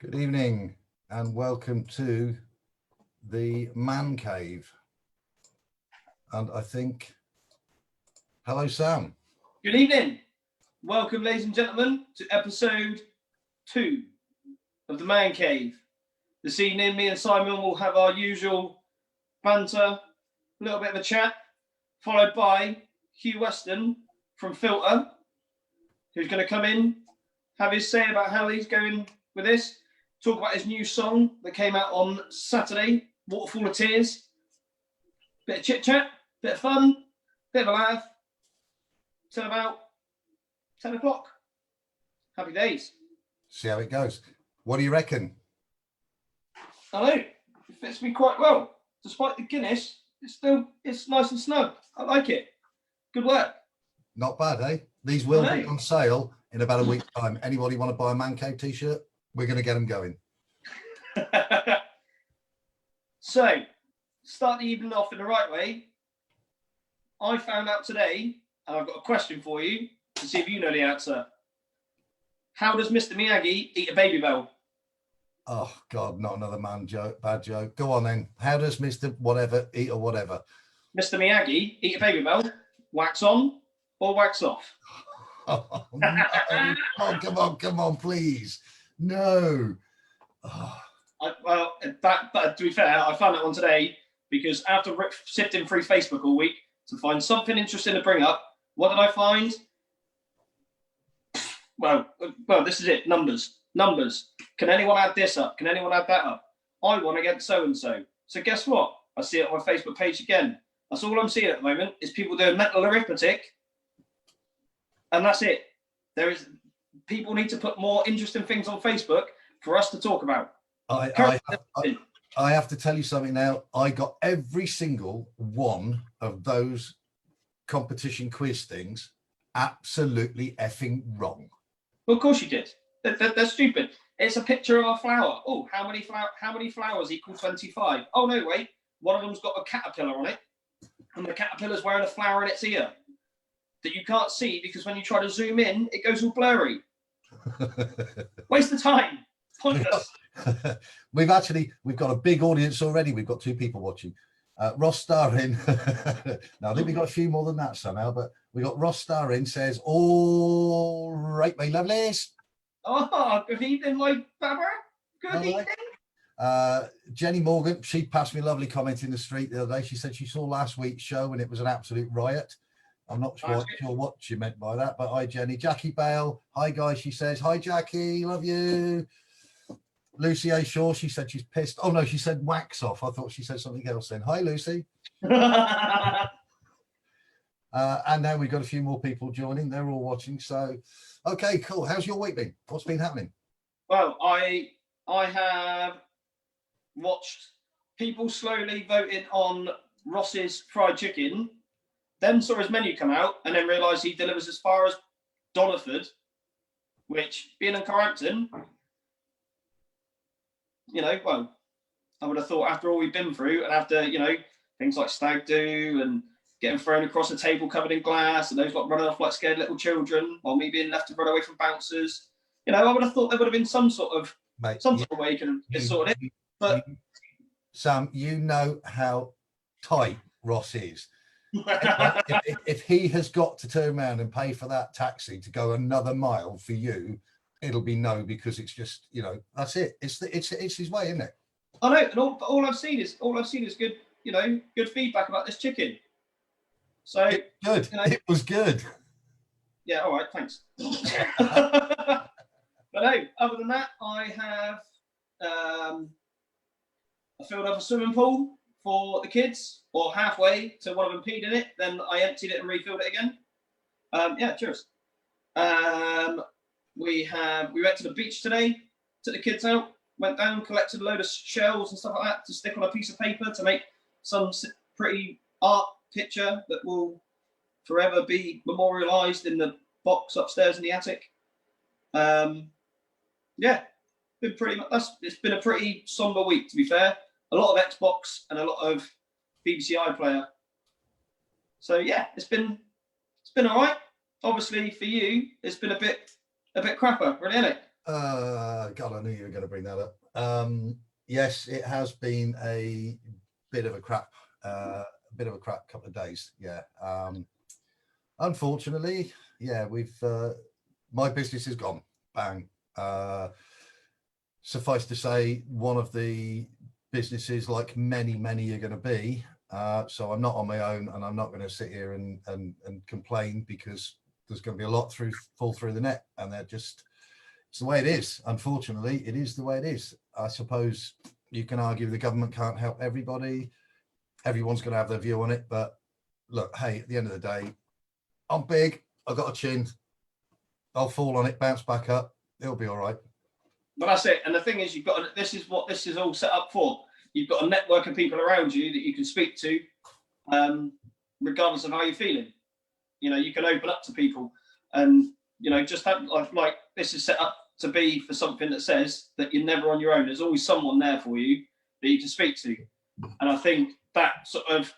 Good evening and welcome to the Man Cave. And I think, hello Sam. Good evening. Welcome, ladies and gentlemen, to episode 2 of the Man Cave. This evening, me and Simon will have our usual banter, a little bit of a chat, followed by Hugh Weston from Filter, who's going to come in, have his say about how he's going with this, talk about his new song that came out on Saturday, Waterfall of Tears. Bit of chit-chat, bit of fun, bit of a laugh, till about 10 o'clock. Happy days. See how it goes. What do you reckon? I know, it fits me quite well. Despite the Guinness, it's nice and snug. I like it. Good work. Not bad, eh? These will be on sale in about a week's time. Anybody want to buy a Man Cave t-shirt? We're going to get them going. So, start the evening off in the right way. I found out today, and I've got a question for you to see if you know the answer. How does Mr. Miyagi eat a baby bell? Oh, God, not another man joke, bad joke. Go on then. How does Mr. Whatever eat or whatever? Mr. Miyagi eat a baby bell? Wax on or wax off? Oh, no. Oh, come on, please. No. Oh. But to be fair, I found that one today because after sifting through Facebook all week to find something interesting to bring up, what did I find? Well, this is it. Numbers. Can anyone add this up? Can anyone add that up? I won against so-and-so. So guess what? I see it on my Facebook page again. That's all I'm seeing at the moment is people doing mental arithmetic. And that's it. People need to put more interesting things on Facebook for us to talk about. I have to tell you something now. I got every single one of those competition quiz things absolutely effing wrong. Well, of course you did. They're stupid. It's a picture of a flower. Oh, how many flowers equal 25? Oh, no, wait. One of them's got a caterpillar on it, and the caterpillar's wearing a flower in its ear that you can't see because when you try to zoom in, it goes all blurry. Waste of time. Pointless. We've got a big audience already. We've got 2 people watching. Ross Starrin. Now I think we've got a few more than that somehow, but we got Ross Starrin says, all right, my lovelies. Oh, good evening, my Barbara. Good evening. Jenny Morgan, she passed me a lovely comment in the street the other day. She said she saw last week's show and it was an absolute riot. I'm not sure what she meant by that, but hi, Jenny. Jackie Bale, hi, guys, she says. Hi, Jackie, love you. Lucy A. Shaw, she said she's pissed. Oh, no, she said wax off. I thought she said something else then. Hi, Lucy. And now we've got a few more people joining. They're all watching. So, okay, cool. How's your week been? What's been happening? Well, I have watched people slowly voting on Ross's fried chicken, then saw his menu come out, and then realised he delivers as far as Doniford, which, being in Carhampton, well, I would have thought after all we've been through, and after, things like stag do and getting thrown across a table covered in glass, and those like running off like scared little children, while me being left to run away from bouncers, I would have thought there would have been some sort of way you can sort it. But Sam, you know how tight Ross is. if he has got to turn around and pay for that taxi to go another mile for you, it'll be no, because it's just, that's it. It's his way, isn't it? I know, and all I've seen is good, good feedback about this chicken. So good. It was good. Yeah, all right, thanks. But no, other than that, I have I filled up a swimming pool for the kids, or halfway to one of them peed in it. Then I emptied it and refilled it again. Yeah, cheers. We went to the beach today, took the kids out, went down, collected a load of shells and stuff like that to stick on a piece of paper to make some pretty art picture that will forever be memorialized in the box upstairs in the attic. Yeah, it's been a pretty somber week, to be fair. A lot of Xbox and a lot of BBC iPlayer. So yeah, it's been all right. Obviously for you, it's been a bit crapper, really, isn't it? God, I knew you were going to bring that up. Yes, it has been a bit of a crap couple of days. Yeah. Unfortunately, yeah, we've my business is gone. Bang. Suffice to say, one of the businesses, like many are going to be. So I'm not on my own, and I'm not going to sit here and complain, because there's going to be a lot fall through the net, and it's the way it is. Unfortunately, it is the way it is. I suppose you can argue the government can't help everybody. Everyone's going to have their view on it, but look, hey, at the end of the day, I'm big. I've got a chin. I'll fall on it, bounce back up. It'll be all right. But that's it. And the thing is, this is what this is all set up for. You've got a network of people around you that you can speak to, regardless of how you're feeling. You know, you can open up to people, and you know, just have like this is set up to be for something that says that you're never on your own. There's always someone there for you that you can speak to, and I think that sort of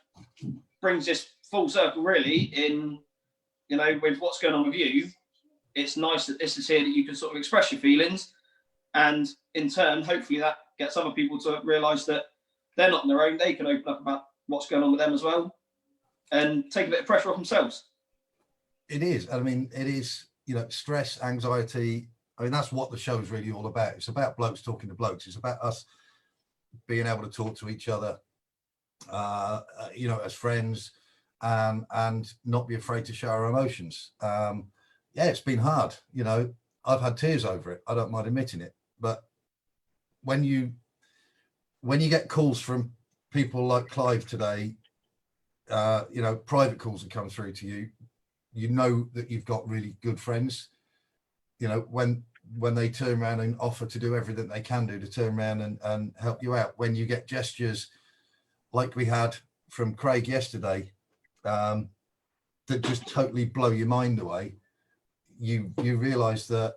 brings this full circle, really. In, you know, with what's going on with you, it's nice that this is here, that you can sort of express your feelings, and in turn, hopefully, that gets other people to realise that they're not on their own. They can open up about what's going on with them as well, and take a bit of pressure off themselves. It is. I mean, it is, you know, stress, anxiety. I mean, that's what the show is really all about. It's about blokes talking to blokes. It's about us being able to talk to each other, you know, as friends, and not be afraid to share our emotions. Yeah, it's been hard. You know, I've had tears over it. I don't mind admitting it. But when you get calls from people like Clive today, you know, private calls that come through to you, you know that you've got really good friends. You know, when they turn around and offer to do everything they can do to turn around and help you out. When you get gestures like we had from Craig yesterday, that just totally blow your mind away, you realise that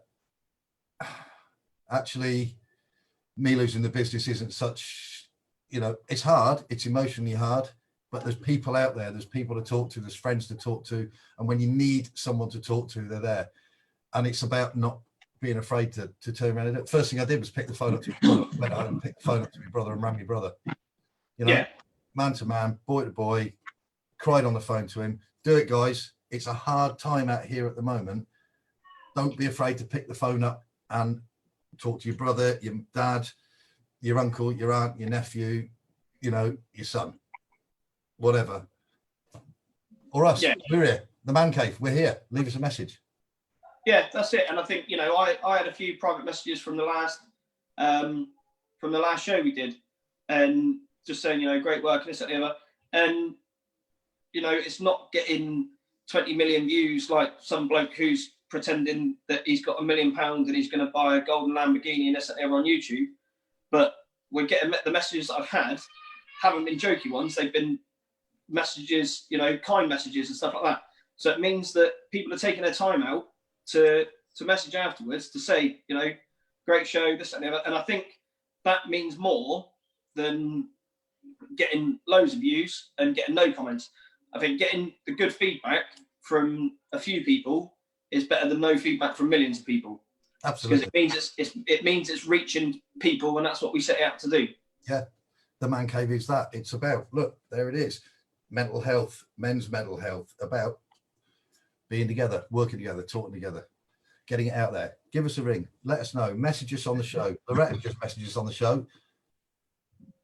actually me losing the business isn't such, you know, it's hard, it's emotionally hard, but there's people out there, there's people to talk to, there's friends to talk to, and when you need someone to talk to, they're there. And it's about not being afraid to turn around and do it. First thing I did was pick the phone up to my brother, went home, picked the phone up to my brother and rang my brother, you know, Yeah. Man to man, boy to boy, cried on the phone to him. Do it, guys. It's a hard time out here at the moment. Don't be afraid to pick the phone up and talk to your brother, your dad, your uncle, your aunt, your nephew, you know, your son, whatever. Or us. Yeah. We're here. The Man Cave. We're here. Leave us a message. Yeah, that's it. And I think, you know, I had a few private messages from the last show we did, and just saying, you know, great work and this, that, and the other. And, you know, it's not getting 20 million views like some bloke who's pretending that he's got £1 million and he's going to buy a golden Lamborghini and this, that, and the other on YouTube. But we're getting the messages that I've had haven't been jokey ones. They've been messages, you know, kind messages and stuff like that. So it means that people are taking their time out to message afterwards to say, you know, great show, this, that, and the other. And I think that means more than getting loads of views and getting no comments. I think getting the good feedback from a few people is better than no feedback from millions of people. Absolutely. Because it means it's reaching people, and that's what we set out to do. Yeah, the Man Cave is that. It's about, look, there it is, mental health, men's mental health, about being together, working together, talking together, getting it out there. Give us a ring. Let us know. Message us on the show. Loretta just messaged us on the show.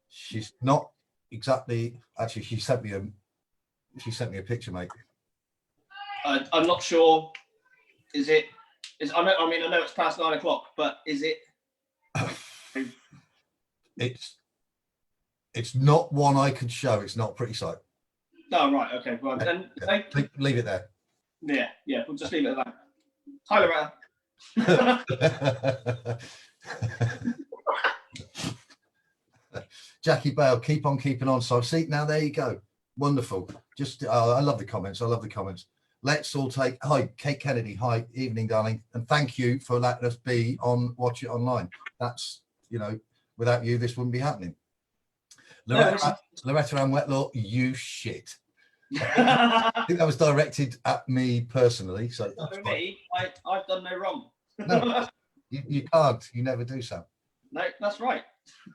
She's not exactly. Actually, she sent me a picture, mate. I'm not sure. I know it's past 9 o'clock, but is it? It's not one I could show. It's not a pretty sight. Oh, right. Okay. Well, then leave it there. Yeah. We'll just leave it at that. Hi, Loretta. Jackie Bale, keep on keeping on. So see, now there you go. Wonderful. Just I love the comments. Let's all take, hi, Kate Kennedy. Hi, evening, darling. And thank you for letting us be on Watch It Online. That's, you know, without you, this wouldn't be happening. Loretta Ann Wetlaw, you shit. I think that was directed at me personally. So for me, I've done no wrong. No, You can't. You never do, Sam. No, that's right.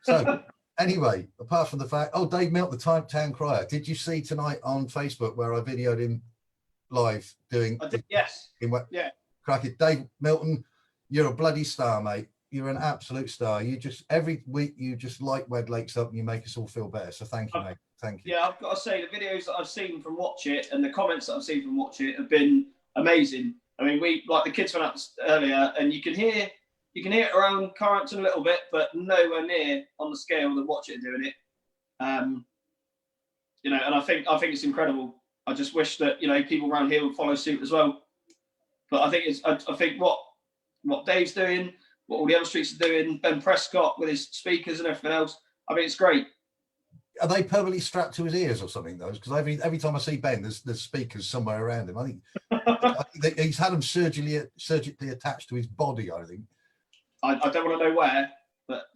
So anyway, apart from the fact, Dave Milk, the town crier. Did you see tonight on Facebook where I videoed him live doing? I did, yes. Yeah. Cracking. Dave Milton, you're a bloody star, mate. You're an absolute star. You just every week you just light Wed Lakes up and you make us all feel better. So thank you, mate. Thank you. Yeah, I've got to say the videos that I've seen from Watch It and the comments that I've seen from Watch It have been amazing. I mean, we like the kids went up earlier, and you can hear it around Carrington a little bit, but nowhere near on the scale that Watch It are doing it. You know, and I think it's incredible. I just wish that, you know, people around here would follow suit as well. But I think I think what Dave's doing, what all the other streets are doing, Ben Prescott with his speakers and everything else, I mean, it's great. Are they permanently strapped to his ears or something, those? Because every time I see Ben, there's speakers somewhere around him. I think he's had them surgically attached to his body, I think. I don't want to know where, but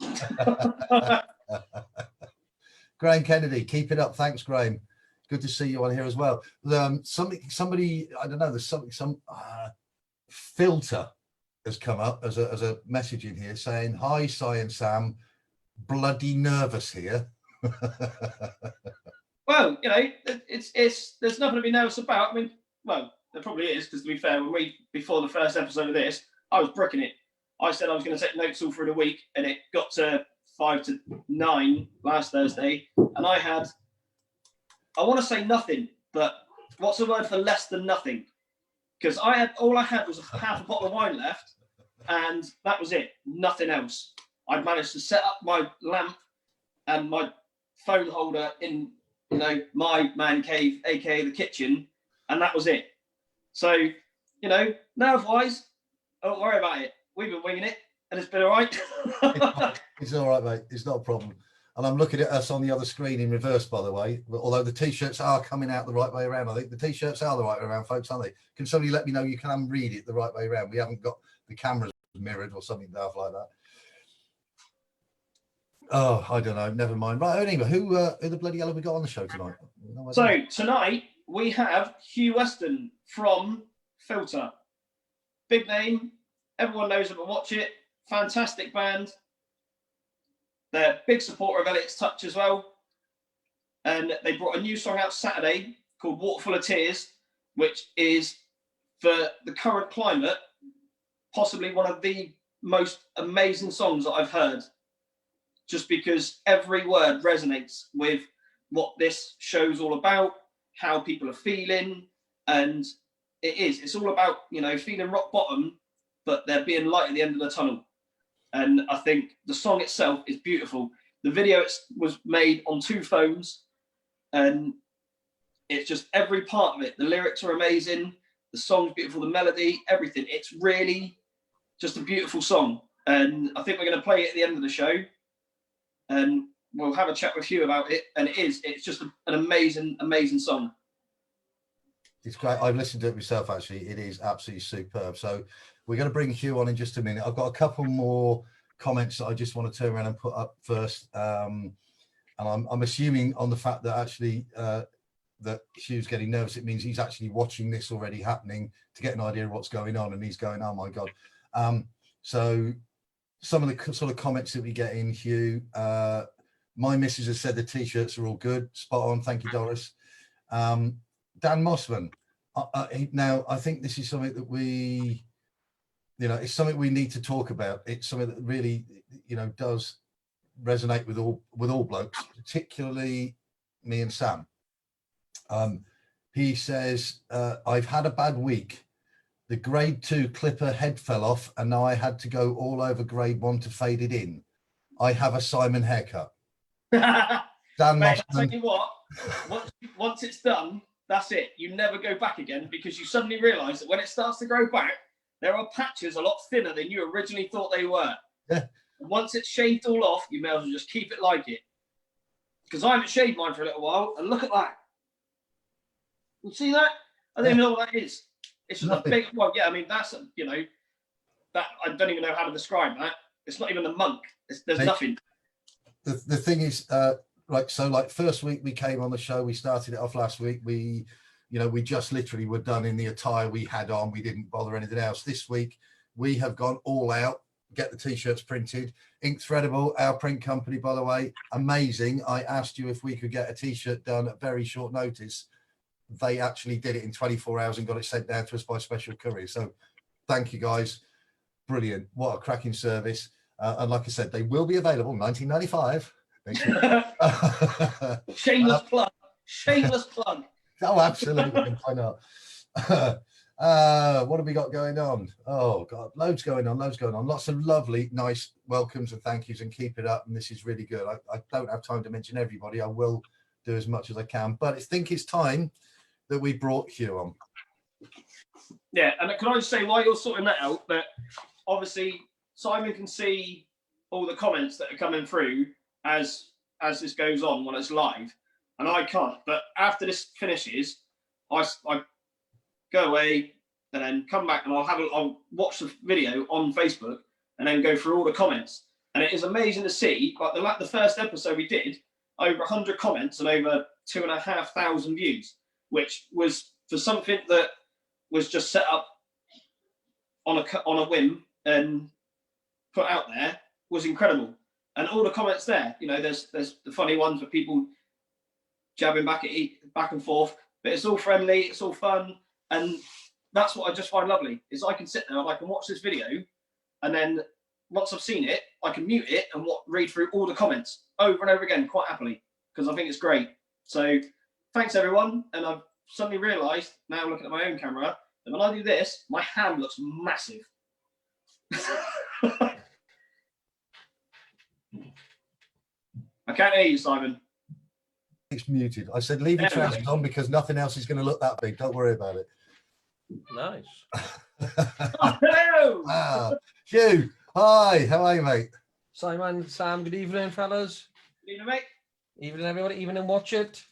Graham Kennedy, keep it up. Thanks, Graham. Good to see you on here as well. Somebody, I don't know, there's some filter has come up as a message in here saying, "Hi, Si and Sam, bloody nervous here." Well, you know, it's there's nothing to be nervous about. I mean, well, there probably is, because to be fair, before the first episode of this, I was bricking it. I said I was going to take notes all through the week, and it got to 5 to 9 last Thursday, and I want to say nothing, but what's the word for less than nothing? Because all I had was half a bottle of wine left, and that was it. Nothing else. I'd managed to set up my lamp and my phone holder in, you know, my man cave, aka the kitchen, and that was it. So, you know, nerve-wise, don't worry about it. We've been winging it, and it's been all right. It's all right, mate. It's not a problem. And I'm looking at us on the other screen in reverse, by the way. Although the T-shirts are coming out the right way around. I think the T-shirts are the right way around, folks, aren't they? Can somebody let me know you can read it the right way around? We haven't got the cameras mirrored or something daft like that. Oh, I don't know. Never mind. Right, anyway, who the bloody hell have we got on the show tonight? No, so tonight we have Hugh Weston from Filter. Big name. Everyone knows them and watch it. Fantastic band. They're a big supporter of Elliot's Touch as well. And they brought a new song out Saturday called Waterful of Tears, which is, for the current climate, possibly one of the most amazing songs that I've heard. Just because every word resonates with what this show's all about, how people are feeling, and it's all about, you know, feeling rock bottom, but there being light at the end of the tunnel. And I think the song itself is beautiful. The video was made on 2 phones, and it's just every part of it. The lyrics are amazing. The song's beautiful. The melody, everything. It's really just a beautiful song. And I think we're going to play it at the end of the show, and we'll have a chat with Hugh about it. And it's just an amazing, amazing song. It's great. I've listened to it myself, actually. It is absolutely superb. So we're going to bring Hugh on in just a minute. I've got a couple more comments that I just want to turn around and put up first. And I'm assuming on the fact that actually that Hugh's getting nervous, it means he's actually watching this already happening to get an idea of what's going on. And he's going, oh my God. So some of the sort of comments that we get in, Hugh, my missus has said the T-shirts are all good. Spot on. Thank you, Doris. Dan Mossman. Now, I think this is something that we, you know, it's something we need to talk about. It's something that really, you know, does resonate with all blokes, particularly me and Sam. He says, I've had a bad week. The grade 2 clipper head fell off, and now I had to go all over grade 1 to fade it in. I have a Simon haircut. Dan Mate, Mossman. I'll tell you what, once it's done, that's it. You never go back again, because you suddenly realise that when it starts to grow back, there are patches a lot thinner than you originally thought they were. Yeah. And once it's shaved all off, you may as well just keep it like it. Because I haven't shaved mine for a little while, and look at that. You see that? I don't even know what that is. It's just Nothing. a big, well, yeah, I mean, that's, you know, that I don't even know how to describe that. It's not even a monk. There's nothing. The thing is, like first week we came on the show, we started it off last week. We just literally were done in the attire we had on. We didn't bother anything else. This week we have gone all out. get the t-shirts printed. Ink Threadable, our print company, by the way, amazing. I asked you if we could get a t-shirt done at very short notice. They actually did it in 24 hours and got it sent down to us by special courier. So thank you guys. Brilliant. What a cracking service. And like I said, they will be available 1995. Shameless plug. Shameless plug. Oh, absolutely. Why not? What have we got going on? Oh God, loads going on. Lots of lovely, nice welcomes and thank yous, and keep it up. And this is really good. I don't have time to mention everybody. I will do as much as I can, but I think it's time that we brought Hugh on. Yeah, and can I just say, while you're sorting that out, that obviously Simon can see all the comments that are coming through as this goes on when it's live, and I can't. But after this finishes, I go away and then come back, and I'll watch the video on Facebook and then go through all the comments. And it is amazing to see, like the first episode we did, over 100 comments and over 2,500 views, which was for something that was just set up on a whim and put out there, was incredible. And all the comments there, you know, there's the funny ones with people jabbing back and forth, but it's all friendly, it's all fun, and that's what I just find lovely. Is I can sit there and I can watch this video, and then once I've seen it, I can mute it and read through all the comments over and over again quite happily, because I think it's great. So thanks everyone. And I've suddenly realised, now looking at my own camera, that when I do this, my hand looks massive. I can't hear you, Simon. It's muted. I said leave your trousers on because nothing else is going to look that big. Don't worry about it. Nice. Oh, hello. Hugh, hi. How are you, mate? Simon, Sam, good evening, fellas. Good evening, mate. Evening, everybody. Evening, watch it.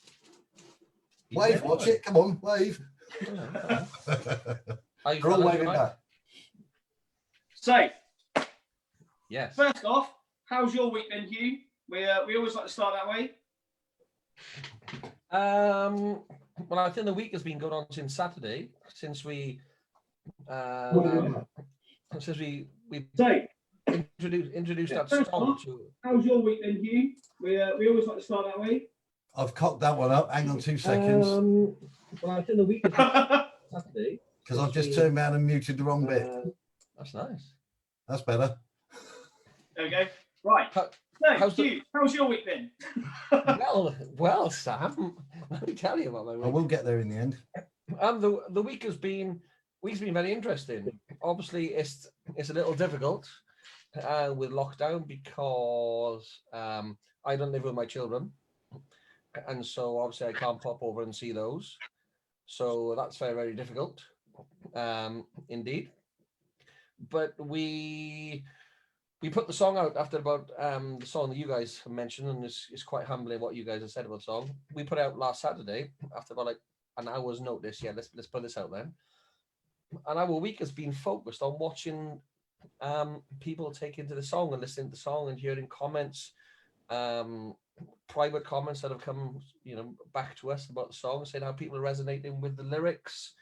Wave, watch it. Come on, wave. We're all waving back. So, yes. first off, how's your week been, Hugh? We always like to start that way. Well, I think the week has been going on since Saturday, since we introduced that song to. How's your week been, Hugh? We always like to start that way. I've cocked that one up. Hang on 2 seconds. Well, I think the week has been Saturday. Because I've just turned around and muted the wrong bit. That's nice. That's better. There we go. Right. How's your week been? well, Sam, let me tell you about my week. I will get there in the end. The week's been very interesting. Obviously, it's a little difficult with lockdown because I don't live with my children, and so obviously I can't pop over and see those. So that's very, very difficult, indeed. But we put the song out after about the song that you guys have mentioned, and it's quite humbling what you guys have said about the song. We put it out last Saturday after about like an hour's notice. Yeah, let's put this out then. And our week has been focused on watching people take into the song and listening to the song and hearing comments, private comments that have come, back to us about the song, saying how people are resonating with the lyrics,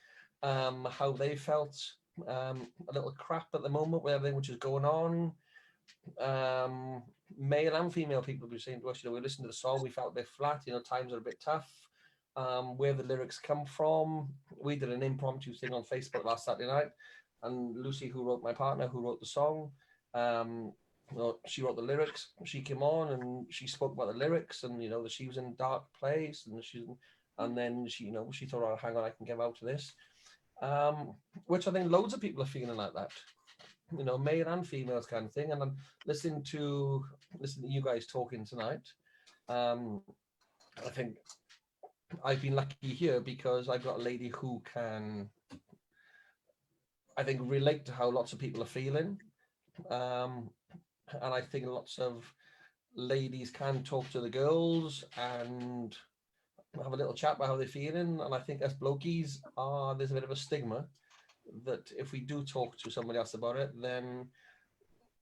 how they felt a little crap at the moment with everything which is going on. Male and female people were saying to us, we listened to the song, we felt a bit flat, times are a bit tough. Where the lyrics come from. We did an impromptu thing on Facebook last Saturday night, and Lucy, my partner, who wrote the song, she wrote the lyrics. She came on and she spoke about the lyrics, and that she was in a dark place, and then she thought, oh, hang on, I can get out of this, which I think loads of people are feeling like that. Male and females kind of thing. And I'm listening to you guys talking tonight. I think I've been lucky here because I've got a lady who can, I think, relate to how lots of people are feeling. And I think lots of ladies can talk to the girls and have a little chat about how they're feeling. And I think as blokies, there's a bit of a stigma that if we do talk to somebody else about it, then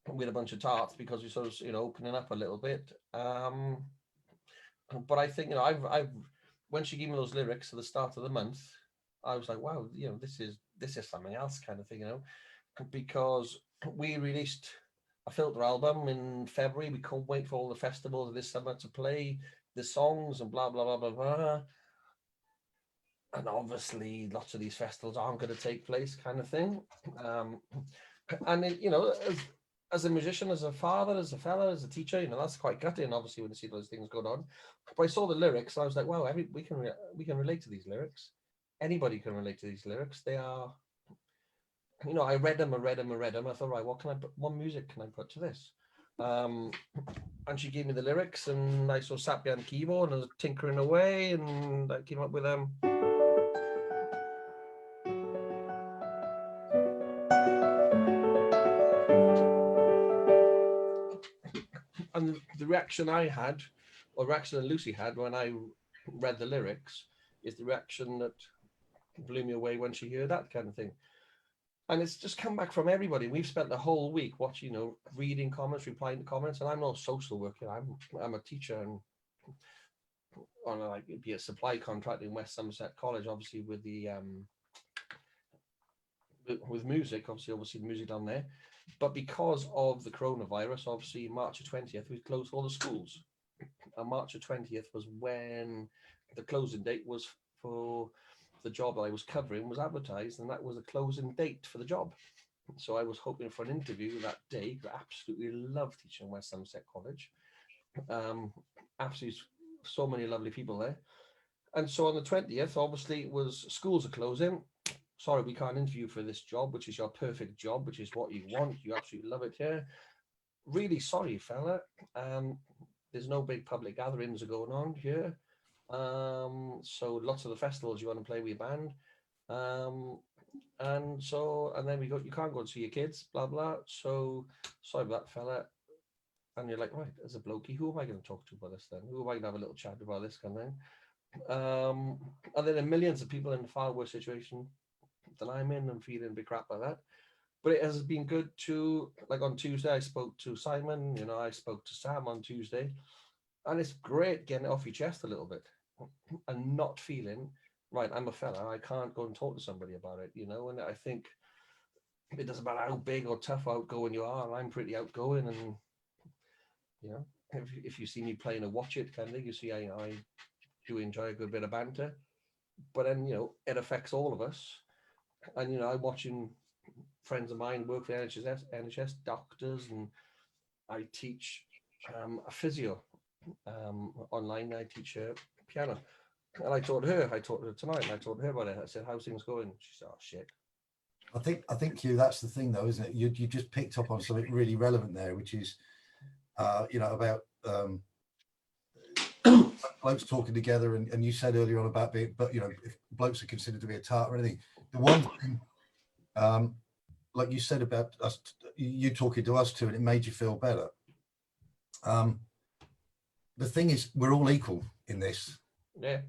we're a bunch of tarts because we're sort of, opening up a little bit. But I think, I've when she gave me those lyrics at the start of the month, I was like, wow, this is something else kind of thing, because we released a Filter album in February. We couldn't wait for all the festivals this summer to play the songs and blah, blah, blah, blah, blah. And obviously lots of these festivals aren't going to take place, kind of thing. And it, as a musician, as a father, as a fella, as a teacher, that's quite gutting, obviously, when you see those things going on. But I saw the lyrics and I was like, wow, we can relate to these lyrics. Anybody can relate to these lyrics. They are, I read them. I thought, right, what music can I put to this? And she gave me the lyrics, and I sat behind the keyboard and I was tinkering away, and I came up with and the reaction I had, or reaction that Lucy had when I read the lyrics, is the reaction that blew me away when she heard that kind of thing. And it's just come back from everybody. We've spent the whole week watching, reading comments, replying to comments. And I'm not a social worker. I'm a teacher and on be a supply contract in West Somerset College, obviously with the with music, obviously music down there. But because of the coronavirus, obviously March the 20th, we closed all the schools. And March the 20th was when the closing date was for the job that I was covering was advertised, and that was the closing date for the job. So I was hoping for an interview that day. I absolutely love teaching West Somerset College. Absolutely so many lovely people there. And so on the 20th, obviously, it was schools are closing. Sorry, we can't interview for this job, which is your perfect job, which is what you want. You absolutely love it here. Really sorry, fella. There's no big public gatherings are going on here. So lots of the festivals you want to play with your band. And then you can't go and see your kids, blah, blah. So sorry about that, fella. And you're like, right, as a blokey, who am I going to talk to about this then? Who am I going to have a little chat about this kind of thing? And then there are millions of people in a far worse situation than I'm in and feeling a bit crap like that. But it has been good to, like on Tuesday, I spoke to Simon, I spoke to Sam on Tuesday. And it's great getting it off your chest a little bit and not feeling, right, I'm a fella, I can't go and talk to somebody about it, and I think it doesn't matter how big or tough or outgoing you are, I'm pretty outgoing, and, if you see me playing a watch it kind of thing, you see I do enjoy a good bit of banter, but then, it affects all of us. And, I'm watching friends of mine work for NHS doctors, and I teach a physio online. I teach piano, and I talked to her tonight, and I told her about it. I said, how's things going? She said, oh shit. I think that's the thing though, isn't it? You just picked up on something really relevant there, which is about blokes talking together, and you said earlier on about being, but if blokes are considered to be a tart or anything, the one thing like you said about us, you talking to us too, and it made you feel better. The thing is, we're all equal in this. Yeah,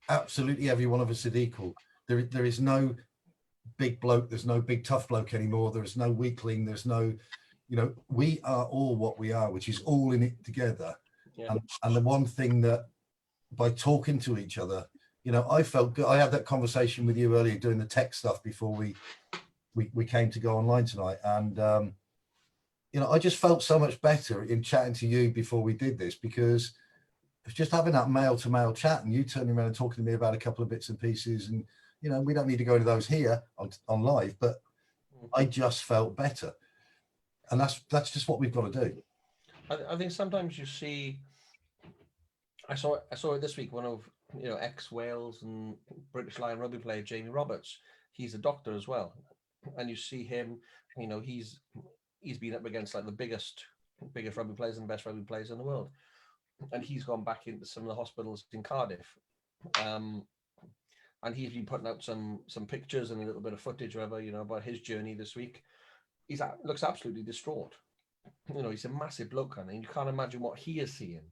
absolutely, every one of us is equal. There is no big bloke, there's no big tough bloke anymore, there's no weakling, there's no, we are all what we are, which is all in it together. yeah. And the one thing that by talking to each other, I felt good. I had that conversation with you earlier doing the tech stuff before we came to go online tonight, and I just felt so much better in chatting to you before we did this, because it's just having that male to male chat, and you turning around and talking to me about a couple of bits and pieces, and we don't need to go into those here on live, but I just felt better, and that's just what we've got to do. I think sometimes you see, I saw it this week, one of ex-Wales and British Lion rugby player Jamie Roberts. He's a doctor as well, and you see him, he's been up against like the biggest rugby players and best rugby players in the world, and he's gone back into some of the hospitals in Cardiff, and he's been putting out some pictures and a little bit of footage, whatever, about his journey this week. Looks absolutely distraught. He's a massive bloke, and you can't imagine what he is seeing,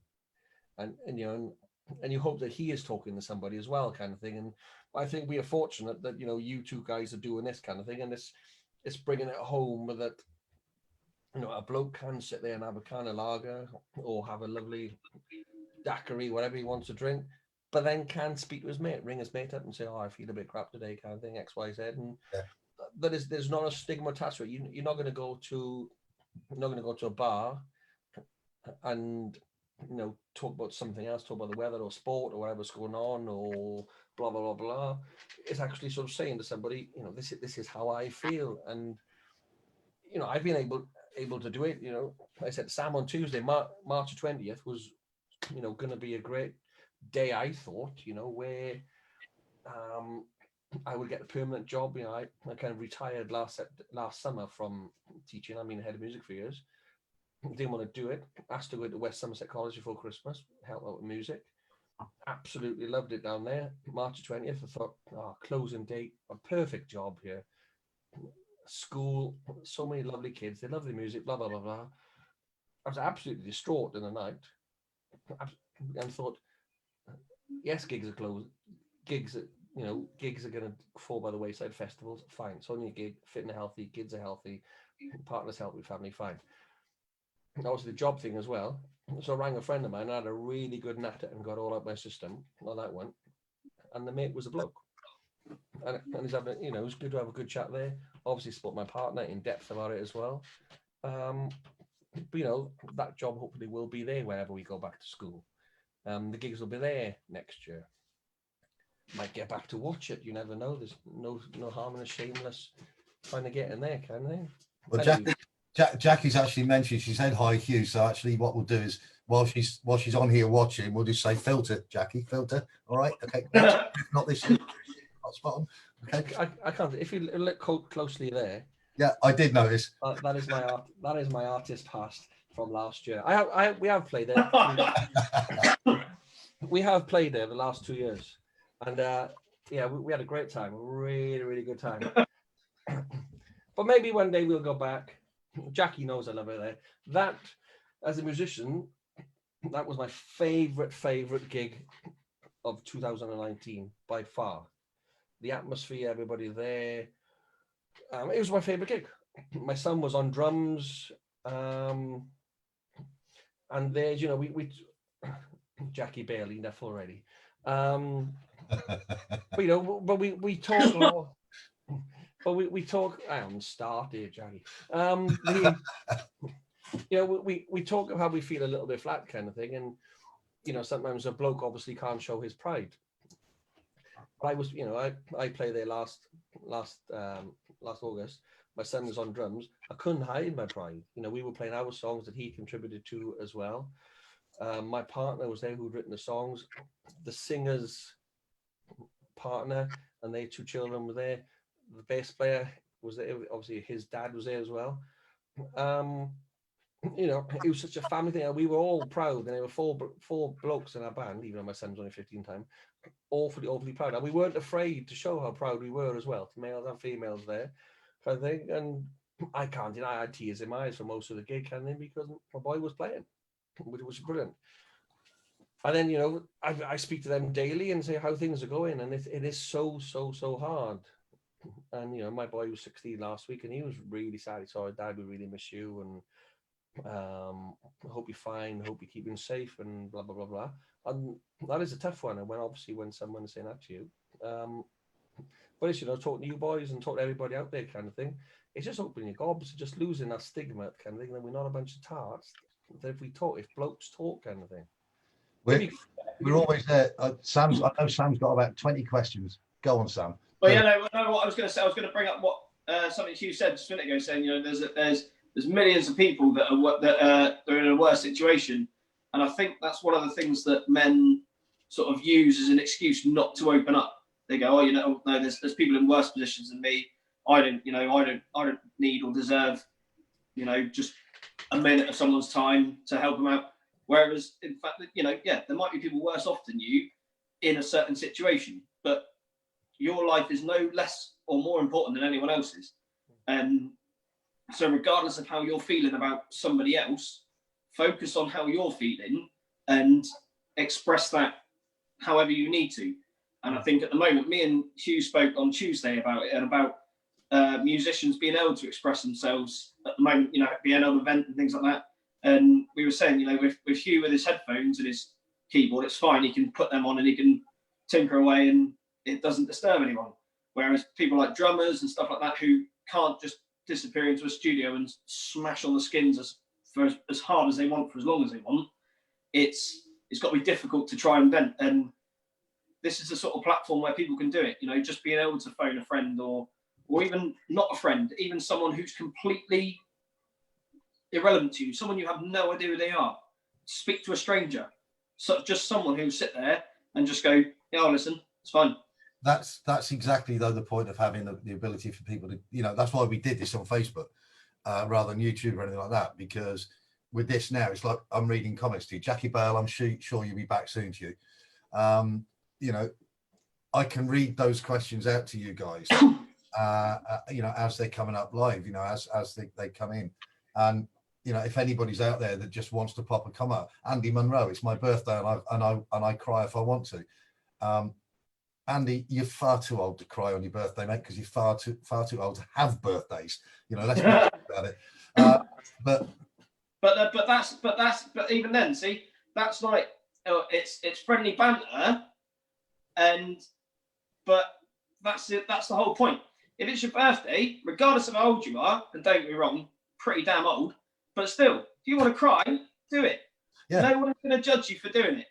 and you hope that he is talking to somebody as well, kind of thing. And I think we are fortunate that you two guys are doing this kind of thing, and it's bringing it home that a bloke can sit there and have a can of lager or have a lovely daiquiri, whatever he wants to drink, but then can speak to his mate, ring his mate up and say, oh, I feel a bit crap today, kind of thing, XYZ. And there's not a stigma attached to it. You're not going to go to I'm not going to go to a bar and talk about something else, talk about the weather or sport or whatever's going on or blah blah blah blah. It's actually sort of saying to somebody, this is how I feel, and I've been able to do it. I said Sam on Tuesday, March 20th was going to be a great day. I thought where I would get a permanent job. I kind of retired last summer from teaching. I've been head of music for years. Didn't want to do it. Asked to go to West Somerset College before Christmas, help out with music. Absolutely loved it down there. March 20th, I thought, closing date, a perfect job here. School, so many lovely kids. They love the music, blah, blah, blah, blah. I was absolutely distraught in the night and thought, yes, gigs are closed. Gigs are going to fall by the wayside. Festivals, fine. It's only a gig, fit and healthy, kids are healthy, partners healthy, family, fine. Obviously the job thing as well. So I rang a friend of mine. I had a really good natter and got all out my system on that one. And the mate was a bloke. And he's having, it was good to have a good chat there. Obviously spoke my partner in depth about it as well. But that job hopefully will be there whenever we go back to school. The gigs will be there next year. Might get back to watch it. You never know. There's no harm in a shameless trying to get in there, can they? Well, Jackie's actually mentioned, she said hi Hugh, so actually what we'll do is while she's on here watching, we'll just say filter, Jackie, filter. All right, okay. Not this year. Not spot on. Okay. I can't. If you look closely there. Yeah, I did notice. That is my art. That is my artist past from last year. We have played there. We have played there the last 2 years, and we had a great time. A really, really good time. But maybe one day we'll go back. Jackie knows I love it there. That, as a musician, that was my favorite gig of 2019 by far. The atmosphere, everybody there. It was my favorite gig. My son was on drums, and there's we Jackie Bailey enough already. But we talk a lot. But we talk. I haven't started, Jackie. We talk of how we feel a little bit flat, kind of thing, and sometimes a bloke obviously can't show his pride. But I was, I played there last August. My son was on drums. I couldn't hide my pride. We were playing our songs that he contributed to as well. My partner was there who'd written the songs. The singer's partner and their 2 children were there. The bass player was there. Obviously, his dad was there as well. It was such a family thing. And we were all proud. And there were four blokes in our band, even though my son's only 15 time, awfully proud. And we weren't afraid to show how proud we were as well, to males and females there, kind of thing. And I can't deny I had tears in my eyes for most of the gig, kind of thing, because my boy was playing, which was brilliant. And then, I speak to them daily and say how things are going. And it is so hard. And, my boy was 16 last week and he was really sad. He saw, Dad, we really miss you. And I hope you're fine. Hope you're keeping safe and blah, blah, blah, blah. And that is a tough one. And when someone is saying that to you, but it's, talking to you boys and talking to everybody out there kind of thing. It's just opening your gobs, just losing that stigma kind of thing. That we're not a bunch of tarts. That if blokes talk kind of thing. We're always there. I know Sam's got about 20 questions. Go on, Sam. Well, what I was going to say. I was going to bring up what something Hugh said just a minute ago, saying there's millions of people that are in a worse situation, and I think that's one of the things that men sort of use as an excuse not to open up. They go, no, there's people in worse positions than me. I don't need or deserve, just a minute of someone's time to help them out. Whereas, in fact, there might be people worse off than you in a certain situation, but your life is no less or more important than anyone else's. And so regardless of how you're feeling about somebody else, focus on how you're feeling and express that however you need to. And I think at the moment, me and Hugh spoke on Tuesday about it and about musicians being able to express themselves at the moment, being able to vent and things like that. And we were saying, with Hugh with his headphones and his keyboard, it's fine. He can put them on and he can tinker away and it doesn't disturb anyone. Whereas people like drummers and stuff like that who can't just disappear into a studio and smash on the skins as hard as they want for as long as they want, it's got to be difficult to try and vent. And this is the sort of platform where people can do it. You know, just being able to phone a friend or even not a friend, even someone who's completely irrelevant to you, someone you have no idea who they are. Speak to a stranger, so just someone who sit there and just go, yeah, I'll listen. It's fine. That's exactly though the point of having the ability for people to, you know, that's why we did this on Facebook rather than YouTube or anything like that, because with this now it's like I'm reading comments to you. Jackie Bale, I'm sure you'll be back soon to you. You know, I can read those questions out to you guys, you know, as they're coming up live, you know, as they come in. And, you know, if anybody's out there that just wants to pop a comment, Andy Munro, it's my birthday and I cry if I want to. Andy, you're far too old to cry on your birthday, mate, because you're far too old to have birthdays. You know, let's be honest about it. But even then, see, that's like, it's friendly banter, but that's it. That's the whole point. If it's your birthday, regardless of how old you are, and don't get me wrong, pretty damn old, but still, if you want to cry, do it. Yeah. No one is going to judge you for doing it.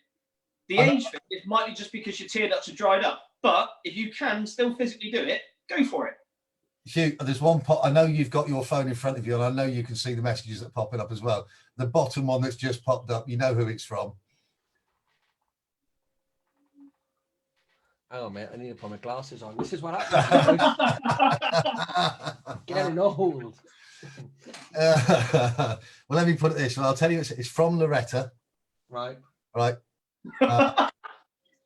The age thing, it might be just because your tear ducts are dried up, but if you can still physically do it, go for it. Hugh, there's one pot. I know you've got your phone in front of you, and I know you can see the messages that are popping up as well. The bottom one that's just popped up, you know who it's from. Oh, mate, I need to put my glasses on. This is what happens. Getting old. Well, let me put it this way. I'll tell you, it's from Loretta. Right.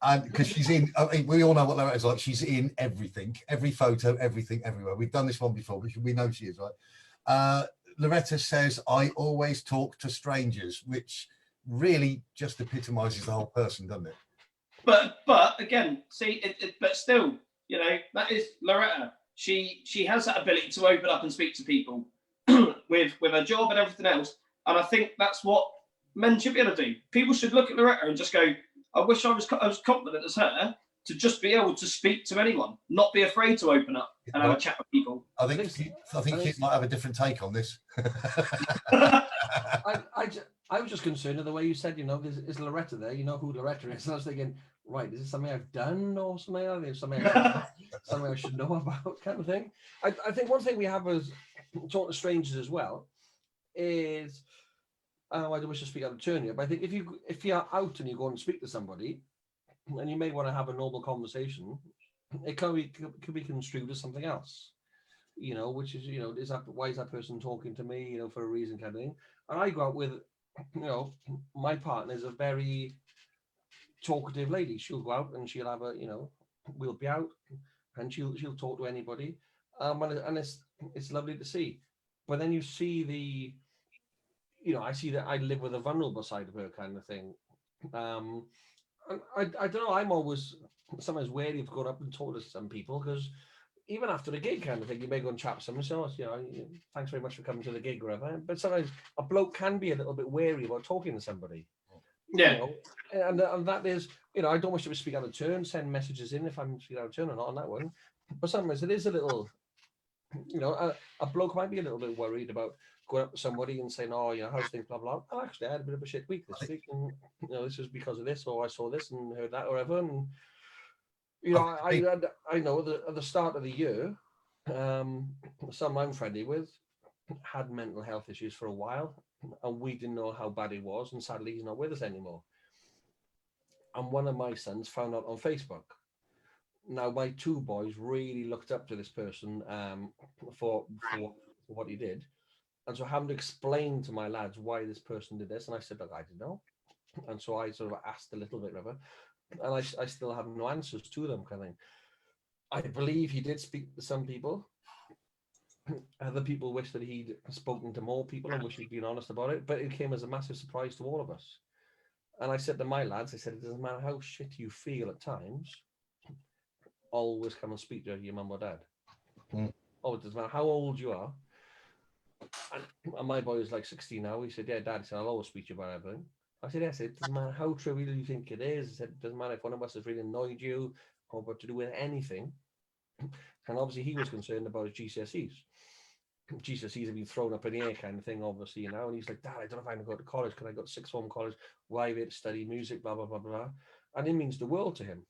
And because she's in, I mean, we all know what Loretta's like. She's in everything, every photo, everything, everywhere. We've done this one before, but we know she is, right? Loretta says, I always talk to strangers, which really just epitomizes the whole person, doesn't it? But again, see, but still, you know, that is Loretta. She has that ability to open up and speak to people with her job and everything else. And I think that's what men should be able to do. People should look at Loretta and just go, I wish I was confident as her to just be able to speak to anyone, not be afraid to open up and have a chat with people. I think Kit might have a different take on this. I was just concerned of the way you said, you know, is Loretta there? You know who Loretta is? And I was thinking, right, is this something I've done or something? Something I should know about, kind of thing. I think one thing we have as talking to strangers as well is, I don't wish to speak out of turn here, but I think if you're out and you go and speak to somebody, and you may want to have a normal conversation, it could be construed as something else, you know, which is, you know, why is that person talking to me, you know, for a reason, kind of thing. And I go out with, you know, my partner is a very talkative lady. She'll go out and she'll have a, you know, we'll be out and she'll talk to anybody, and it's lovely to see. But then you see you know, I see that I live with a vulnerable side of her, kind of thing. And I don't know, I'm always sometimes wary of going up and talking to some people, because even after the gig, kind of thing, you may go and chat with someone, so, you know, thanks very much for coming to the gig, or whatever. But sometimes a bloke can be a little bit wary about talking to somebody. Yeah. You know? And that is, you know, I don't wish to speak out of turn, send messages in if I'm speaking out of turn or not on that one. But sometimes it is a little, you know, a bloke might be a little bit worried about going up to somebody and saying, oh, you know, how's things, blah, blah. Oh, actually, I had a bit of a shit week this week, and, you know, this is because of this, or I saw this and heard that, or whatever. And, you know, I know that at the start of the year, someone I'm friendly with had mental health issues for a while, and we didn't know how bad it was, and sadly, he's not with us anymore. And one of my sons found out on Facebook. Now, my two boys really looked up to this person for what he did. And so having to explain to my lads why this person did this, and I said, look, I didn't know. And so I sort of asked a little bit of her, and I still have no answers to them, kind of thing. I believe he did speak to some people. Other people wish that he'd spoken to more people and wish he'd been honest about it, but it came as a massive surprise to all of us. And I said to my lads, I said, it doesn't matter how shit you feel at times, always come and speak to your mum or dad. Oh, it doesn't matter how old you are. And my boy is like 16 now. He said, yeah, Dad, he said, I'll always speak to you about everything. I said, yes, it doesn't matter how trivial you think it is. I said, it doesn't matter if one of us has really annoyed you or what to do with anything. And obviously he was concerned about his GCSEs. GCSEs have been thrown up in the air kind of thing, obviously, you know. And he's like, Dad, I don't know if I'm going to go to college. Can I go to sixth form college? Why are we to study music, blah, blah, blah, blah. And it means the world to him.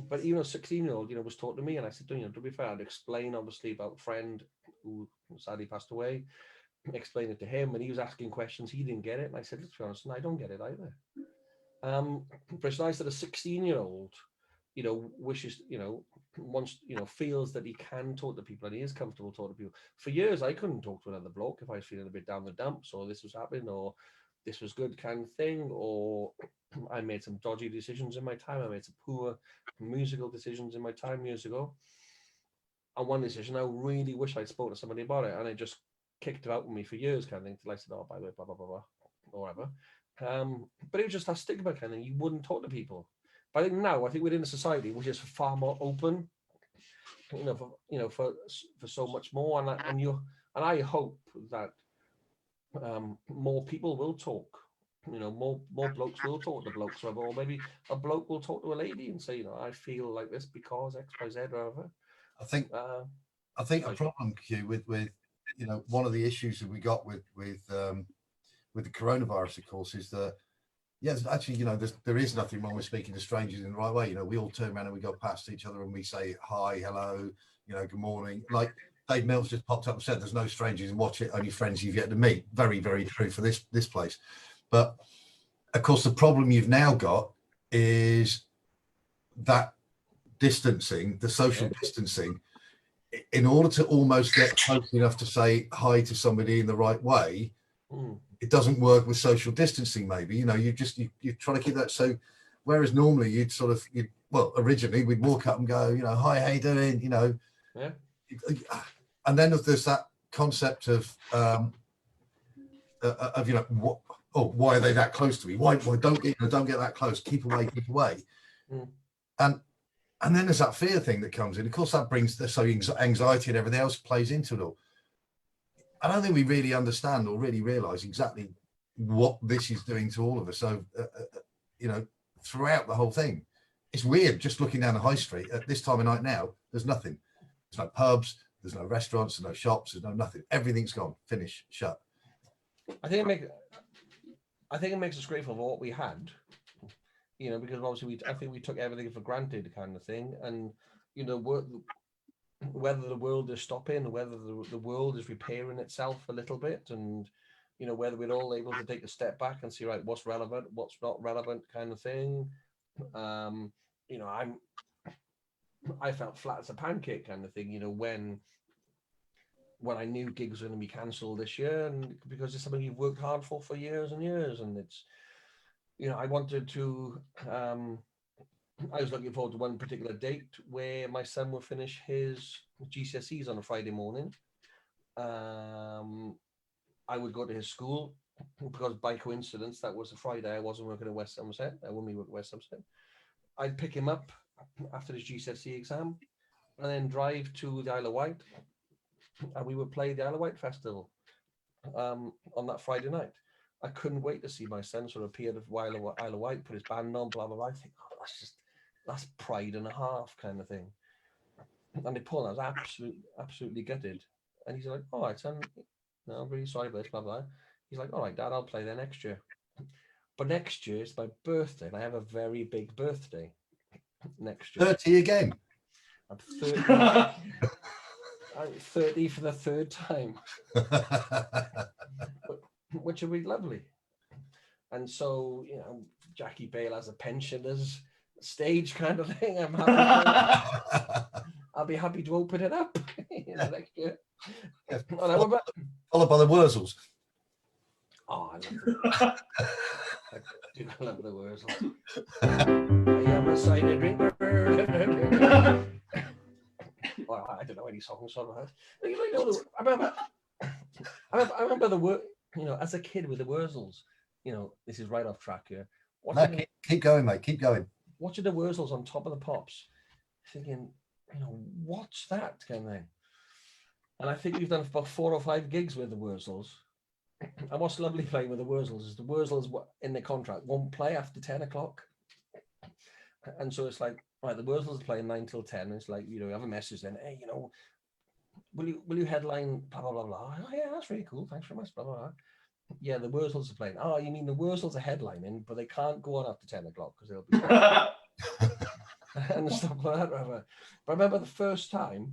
But even a 16-year-old, you know, was taught to me. And I said, you know, to be fair, I'd explain, obviously, about a friend who sadly passed away, explain it to him. And he was asking questions. He didn't get it. And I said, let's be honest, and I don't get it either. But it's nice that a 16-year-old, you know, wishes, you know, wants, you know, feels that he can talk to people and he is comfortable talking to people. For years, I couldn't talk to another bloke if I was feeling a bit down the dumps, or this was happening, or this was good kind of thing, or I made some dodgy decisions in my time. I made some poor musical decisions in my time years ago. And one decision, I really wish I'd spoken to somebody about it, and it just kicked it out with me for years, kind of thing, till I said, oh, by the way, blah, blah, blah, blah, or whatever. But it was just that stigma kind of thing. You wouldn't talk to people. But I think now, I think we're in a society which is far more open, for so much more. And I hope that more people will talk. You know, more blokes will talk to blokes, or maybe a bloke will talk to a lady and say, you know, I feel like this because X, Y, Z, or whatever. I think the problem, Q, with you know, one of the issues that we got with the coronavirus, of course, is that yes, actually, you know, there is nothing wrong with speaking to strangers in the right way. You know, we all turn around and we go past each other and we say hi, hello, you know, good morning. Like Dave Mills just popped up and said, there's no strangers and watch it, only friends you've yet to meet. Very, very true for this place. But of course, the problem you've now got is that distancing, the social distancing, in order to almost get close enough to say hi to somebody in the right way. It doesn't work with social distancing. Maybe, you know, you try to keep that. So whereas normally you'd originally we'd walk up and go, you know, hi, how you doing, you know. Yeah. And then there's that concept of you know, why are they that close to me? Why don't get that close, keep away. And then there's that fear thing that comes in. Of course, that brings so anxiety and everything else plays into it all. I don't think we really understand or really realize exactly what this is doing to all of us. So, you know, throughout the whole thing, it's weird just looking down the high street at this time of night now. There's nothing. There's no pubs. There's no restaurants. There's no shops. There's no nothing. Everything's gone. Finished. Shut. I think it makes us grateful for what we had. You know, because obviously I think we took everything for granted, kind of thing, and you know, whether the world is stopping, whether the world is repairing itself a little bit, and you know, whether we're all able to take a step back and see, right, what's relevant, what's not relevant, kind of thing. You know, I felt flat as a pancake, kind of thing. You know, when I knew gigs were going to be cancelled this year, and because it's something you've worked hard for years and years, and it's, you know, I wanted to. I was looking forward to one particular date where my son will finish his GCSEs on a Friday morning. I would go to his school because by coincidence, that was a Friday. I wasn't working in West Somerset. I wouldn't be working in West Somerset. I'd pick him up after his GCSE exam and then drive to the Isle of Wight. And we would play the Isle of Wight Festival on that Friday night. I couldn't wait to see my son sort of appear at the Isle of Wight, put his band on, blah, blah, blah. I think, oh, that's pride and a half, kind of thing. And Paul, I was absolutely gutted. And he's like, all right, son, no, I'm really sorry for this, blah, blah. He's like, all right, Dad, I'll play there next year. But next year is my birthday, and I have a very big birthday next year. 30 again? I'm 30. I'm 30 for the third time. Which would be lovely. And so, you know, Jackie Bale has a pensioners stage kind of thing. I'm happy. I'll be happy to open it up next year. Yeah. Followed by the Wurzels. Oh, I love I do love the Wurzels. I am a cider drinker. Well, I don't know any songs on that. I remember the word. You know, as a kid with the Wurzels, you know, this is right off track here. Keep going, mate. Keep going. Watching the Wurzels on Top of the Pops, thinking, you know, what's that kind of thing? And I think we've done about 4 or 5 gigs with the Wurzels. And what's lovely playing with the Wurzels is the Wurzels in the contract won't play after 10 o'clock. And so it's like, right, the Wurzels are playing 9 till 10. And it's like, you know, we have a message then, hey, you know, will you headline blah blah blah blah? Oh, yeah, that's really cool. Thanks very much. Blah blah blah. Yeah, the Wurzels are playing. Oh, you mean the Wurzels are headlining, but they can't go on after 10 o'clock because they'll be and stuff like that. But I remember the first time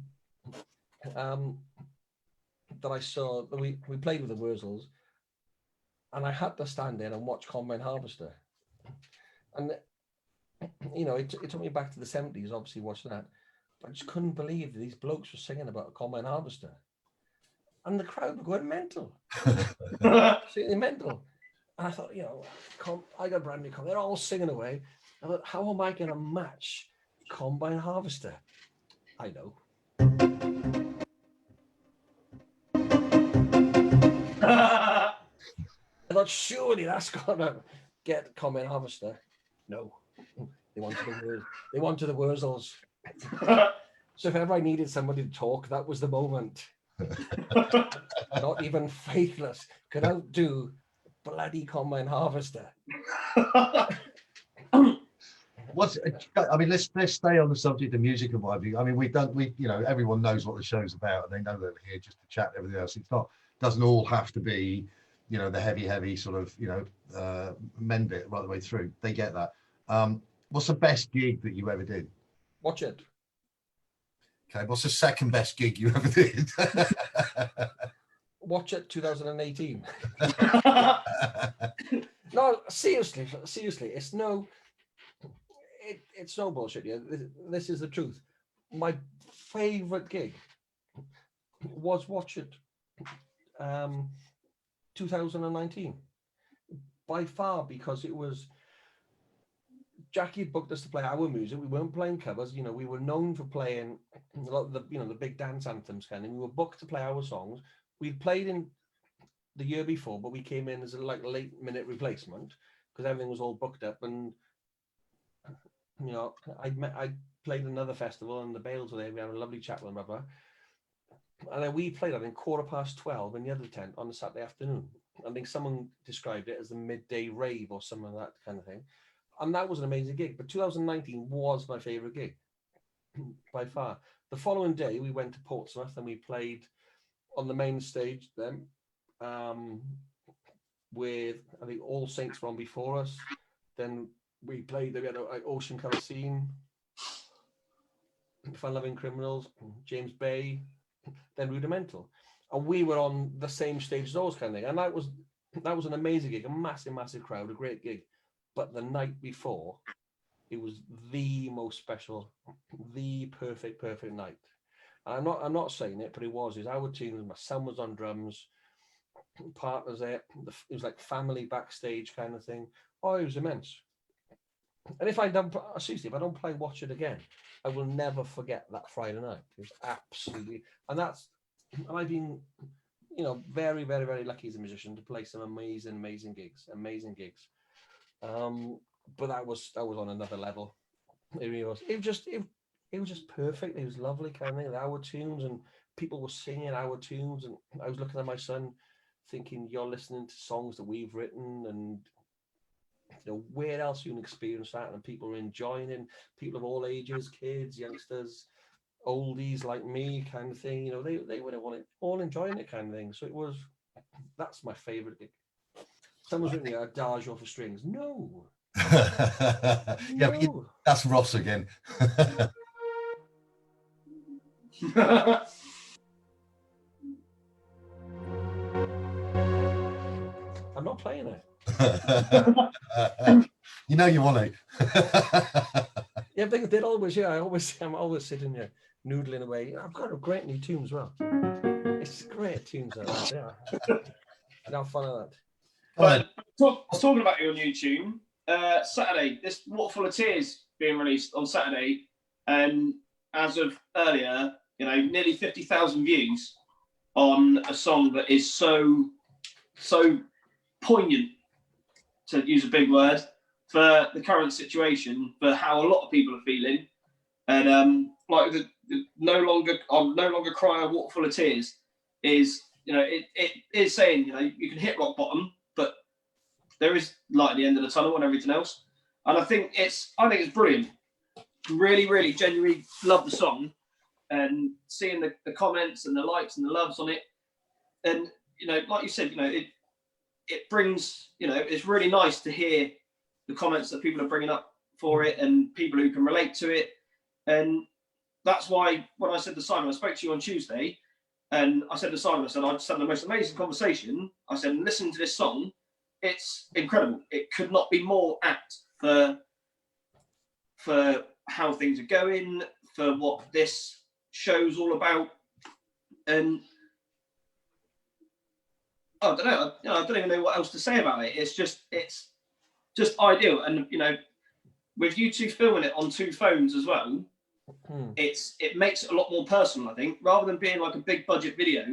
that I saw that we played with the Wurzels, and I had to stand there and watch Combine Harvester, and you know, it took me back to the 70s. Obviously, watching that, but I just couldn't believe that these blokes were singing about a Combine Harvester. And the crowd were going mental, absolutely mental. And I thought, you know, I got brand new Combine. They're all singing away. I thought, how am I going to match Combine Harvester? I know. I thought, surely that's got to get Combine Harvester. No, they wanted the Wurzels. So if ever I needed somebody to talk, that was the moment. Not even Faithless could outdo bloody Combine Harvester. Let's stay on the subject of music and what have you. I mean, everyone knows what the show's about, and they know that we're here just to chat and everything else. Doesn't all have to be, you know, the heavy sort of, you know, men bit right the way through. They get that. What's the best gig that you ever did? Watch It. Okay, what's the second best gig you ever did? Watch It 2018. No, seriously, it's no bullshit. Yeah, this is the truth. My favorite gig was Watch It 2019 by far, because it was Jackie booked us to play our music. We weren't playing covers. You know, we were known for playing a lot of the, you know, the big dance anthems kind of. We were booked to play our songs. We'd played in the year before, but we came in as a late minute replacement because everything was all booked up. And you know, I played another festival and the Bales were there. We had a lovely chat with them, brother. And then we played, I think, 12:15 in the other tent on a Saturday afternoon. I think someone described it as the midday rave or some of that kind of thing. And that was an amazing gig. But 2019 was my favorite gig by far. The following day, we went to Portsmouth and we played on the main stage then with, I think, All Saints were on before us. Then we played, we had Ocean Colour Scene, Fun Loving Criminals, James Bay, then Rudimental. And we were on the same stage as those kind of thing. And that was an amazing gig, a massive crowd, a great gig. But the night before, it was the most special, the perfect night. And I'm not saying it, but it was. It was our team. My son was on drums, partners there. It was like family backstage kind of thing. Oh, it was immense. And if I don't play Watch It again, I will never forget that Friday night. It was absolutely, and I've been, you know, very lucky as a musician to play some amazing gigs. But that was on another level. It was just perfect. It was lovely kind of thing. Our tunes, and people were singing our tunes, and I was looking at my son thinking, you're listening to songs that we've written, and you know, where else you can experience that? And people are enjoying it. People of all ages, kids, youngsters, oldies like me kind of thing. You know, they were all enjoying it kind of thing. So that's my favorite gig. Someone's written a Adagio for strings. No. Yeah, no. That's Ross again. I'm not playing it. You know you want to. Yeah, they'd always. Yeah, I'm always sitting there noodling away. I've got a great new tune as well. It's great tunes. Yeah. And have fun of that. But talking about your new tune, Saturday, this Waterfall of Tears being released on Saturday, and as of earlier, you know, nearly 50,000 views on a song that is so poignant, to use a big word, for the current situation, for how a lot of people are feeling, and like the no longer cry a waterfall of tears is, you know, it is saying, you know, you can hit rock bottom, but there is light at the end of the tunnel and everything else. And I think it's brilliant. Really genuinely love the song, and seeing the comments and the likes and the loves on it. And, you know, like you said, you know, it brings, you know, it's really nice to hear the comments that people are bringing up for it and people who can relate to it. And that's why when I said to Simon, I spoke to you on Tuesday, and I said to Simon, I said, I just had the most amazing conversation. I said, listen to this song. It's incredible. It could not be more apt for how things are going, for what this show's all about. And I don't know, I don't even know what else to say about it. It's just ideal. And, you know, with you two filming it on 2 phones as well, it makes it a lot more personal, I think, rather than being like a big budget video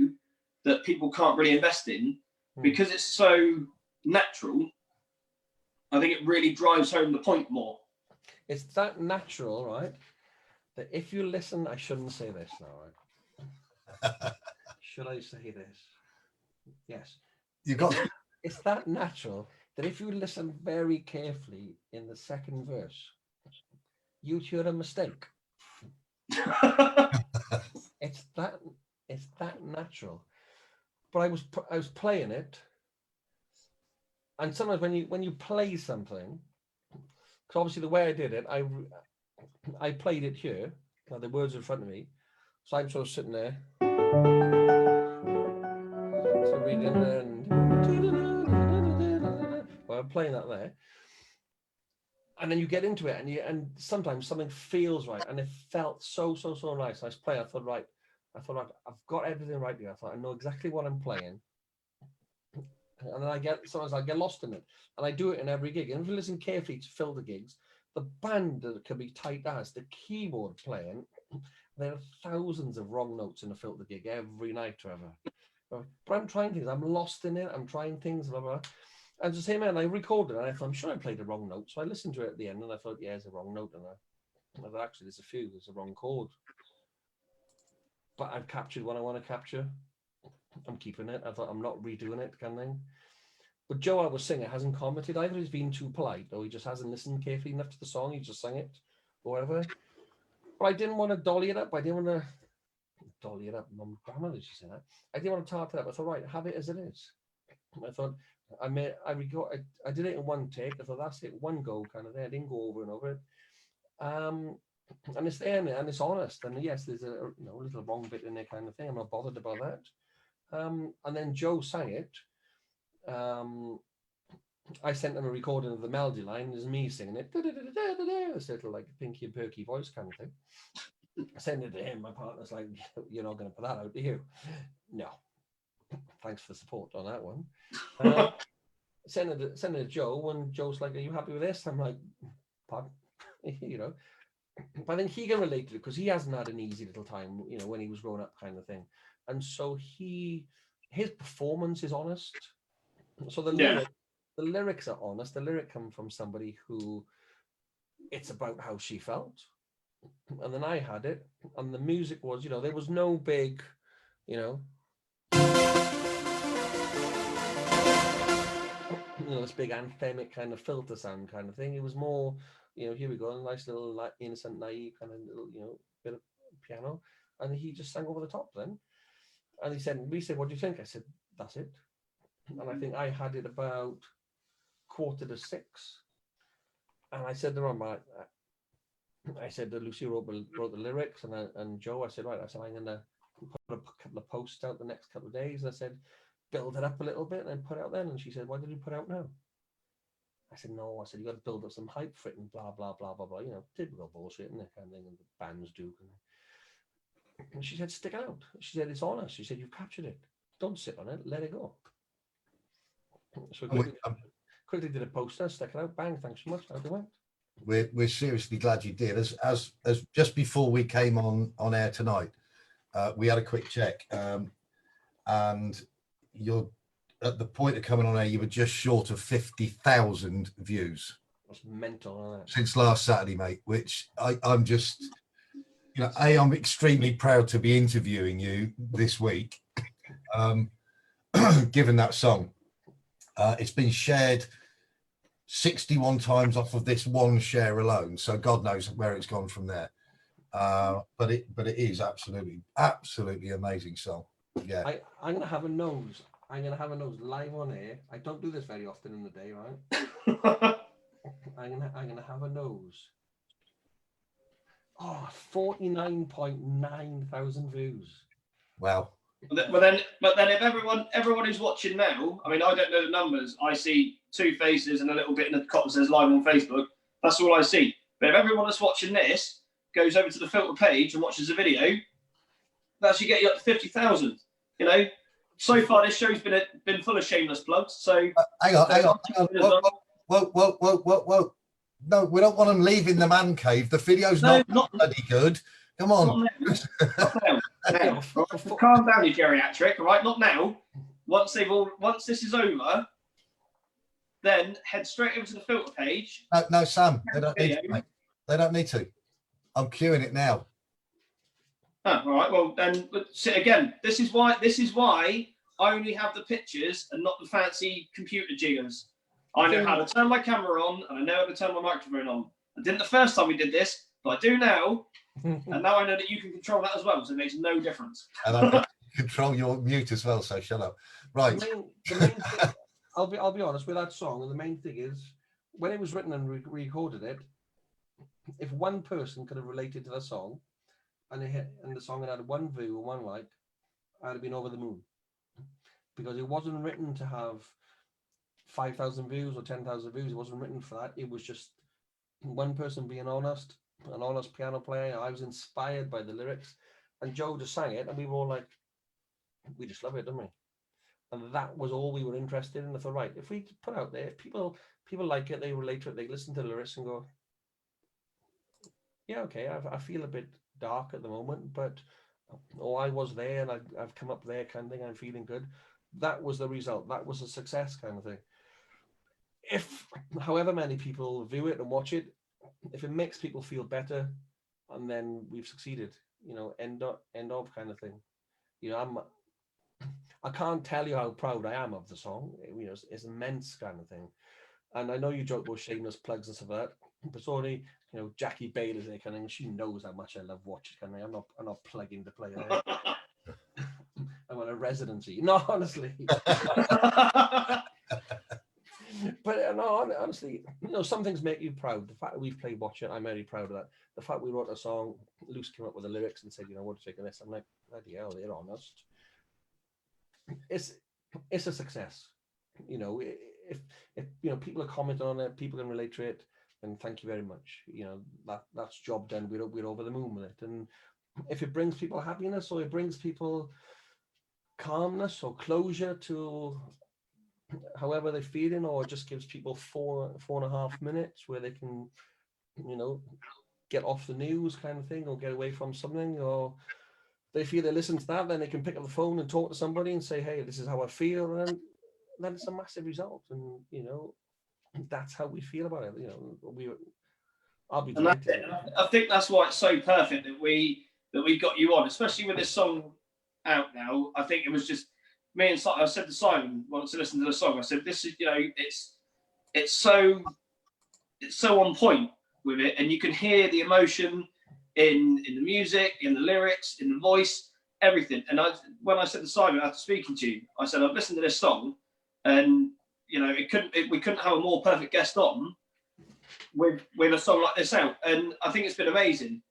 that people can't really invest in, because it's so natural. I think it really drives home the point more. It's that natural, right? That if you listen, I shouldn't say this now, right? Should I say this? Yes. You got. It's that natural that if you listen very carefully in the second verse, you'd hear a mistake. It's that natural. But I was playing it, and sometimes when you play something, because obviously the way I did it, I played it here. Now the words are in front of me, so I'm sort of sitting there, so reading and well, I'm playing that there. And then you get into it, and sometimes something feels right, and it felt so nice. I was playing. I thought, right, I've got everything right here. I thought, I know exactly what I'm playing. And then sometimes I get lost in it, and I do it in every gig. And if you listen carefully to filter gigs, the band that can be tight as the keyboard playing, there are thousands of wrong notes in a filter gig every night, Trevor. But I'm trying things. I'm lost in it. I'm trying things. Blah blah. And the same, and I recorded it, and I thought, I'm sure I played the wrong note. So I listened to it at the end, and I thought, yeah, it's a wrong note. And I thought, actually, there's a wrong chord. But I've captured what I want to capture. I'm keeping it. I thought, I'm not redoing it, kind of thing. But Joe, our singer, hasn't commented. Either he's been too polite, or he just hasn't listened carefully enough to the song. He just sang it, or whatever. But I didn't want to dolly it up. I didn't want to dolly it up. Mum, grandma, did she say that? I didn't want to tart it up. I thought, right, have it as it is. I thought, I did it in one take. I thought, that's it, one go kind of thing. I didn't go over and over it. And it's there and it's honest. And yes, there's a little wrong bit in there kind of thing. I'm not bothered about that. And then Joe sang it. I sent him a recording of the melody line. There's me singing it. It's a little like Pinky and Perky voice kind of thing. I sent it to him. My partner's like, you're not going to put that out, do you? No. Thanks for the support on that one. Send it to Joe, and Joe's like, are you happy with this? I'm like, pardon? You know. But I think he can relate to it because he hasn't had an easy little time, you know, when he was growing up kind of thing. And so his performance is honest. So the lyrics are honest. The lyric come from somebody who it's about how she felt. And then I had it, and the music was, you know, there was no big, you know, this big anthemic kind of filter sound kind of thing. It was more, you know, here we go, a nice little like, innocent, naive kind of little, you know, bit of piano, and he just sang over the top then. And we said, what do you think? I said, that's it. And I think I had it about 5:45. And I said to him, I said that Lucy wrote the lyrics, and Joe, I said, right, I said, I'm going to put a couple of posts out the next couple of days. And I said, build it up a little bit and then put it out then. And she said, why did you put it out now? I said, no. I said, you got to build up some hype for it and blah, blah, blah, blah, blah. You know, typical bullshit and that kind of thing, and the bands do. And she said, stick it out. She said, it's honest. She said, you've captured it. Don't sit on it. Let it go. So quickly did a poster, stuck it out, bang, thanks so much. Out it went. We're seriously glad you did. As just before we came on air tonight, we had a quick check, and you're at the point of coming on air. You were just short of 50,000 views. That's mental, isn't it? Since last Saturday, mate. Which I'm just, you know, I'm extremely proud to be interviewing you this week. Given that song, it's been shared 61 times off of this one share alone, so God knows where it's gone from there. But it is absolutely amazing song. Yeah. I'm gonna have a nose. I'm gonna have a nose live on air. I don't do this very often in the day, right? I'm gonna have a nose. Oh, 49.9 thousand views. Wow. But then, if everyone who's watching now, I mean, I don't know the numbers. I see 2 faces and a little bit in the top that says live on Facebook. That's all I see. But if everyone that's watching this goes over to the filter page and watches the video, that should get you up to 50,000. You know, so far this show's been full of shameless plugs. So hang on. Whoa. No, we don't want them leaving the man cave. The video's not bloody good. Come on. Not now. Now. Calm down, you geriatric. All right, not now. Once this is over, then head straight over to the filter page. No, Sam. They don't need to, mate. They don't need to. I'm queuing it now. Oh, all right. Well, then again. This is why I only have the pictures and not the fancy computer jiggers. I know how to turn my camera on and I know how to turn my microphone on. I didn't the first time we did this, but I do now. And now I know that you can control that as well, so it makes no difference. And I can control your mute as well, so shut up. Right. The main thing, I'll be honest with that song, and the main thing is when it was written and recorded it, if one person could have related to the song and the song had 1 view or 1 like, I'd have been over the moon. Because it wasn't written to have 5,000 views or 10,000 views. It wasn't written for that. It was just one person being honest, an honest piano player. I was inspired by the lyrics, and Joe just sang it, and we were all like, we just love it, don't we? And that was all we were interested in. I thought, right, if we put out there, if people like it, they relate to it, they listen to the lyrics and go, yeah, okay, I feel a bit dark at the moment, but I was there and I've come up there kind of thing. I'm feeling good. That was the result. That was a success kind of thing. If however many people view it and watch it, if it makes people feel better, and then we've succeeded, you know, end of kind of thing. You know, I can't tell you how proud I am of the song. You know, it's immense kind of thing. And I know you joke about shameless plugs and stuff like that, but it's only, you know, Jackie Bale is there kind of thing. She knows how much I love watching kind of thing. I'm not plugging to play there. I want a residency. No, honestly. But no, honestly, you know, some things make you proud. The fact that we've played Watch It, I'm very proud of that. The fact we wrote a song, Luce came up with the lyrics and said, you know, what do you think of this? I'm like, bloody hell, they're honest. It's a success. You know, if you know people are commenting on it, people can relate to it, then thank you very much. You know, that's job done. We're over the moon with it. And if it brings people happiness or it brings people calmness or closure to however they're feeling, or it just gives people 4.5 minutes where they can, you know, get off the news kind of thing or get away from something, or they feel they listen to that, then they can pick up the phone and talk to somebody and say, hey, this is how I feel, and then it's a massive result. And you know, that's how we feel about it. You know, I'll be delighted. I think that's why it's so perfect that we got you on, especially with this song out now. I think it was just me and I said to Simon once to listen to the song, I said, this is, you know, it's so on point with it, and you can hear the emotion in the music, in the lyrics, in the voice, everything. And when I said to Simon after speaking to you, I said, I've listened to this song, and you know, we couldn't have a more perfect guest on with a song like this out. And I think it's been amazing.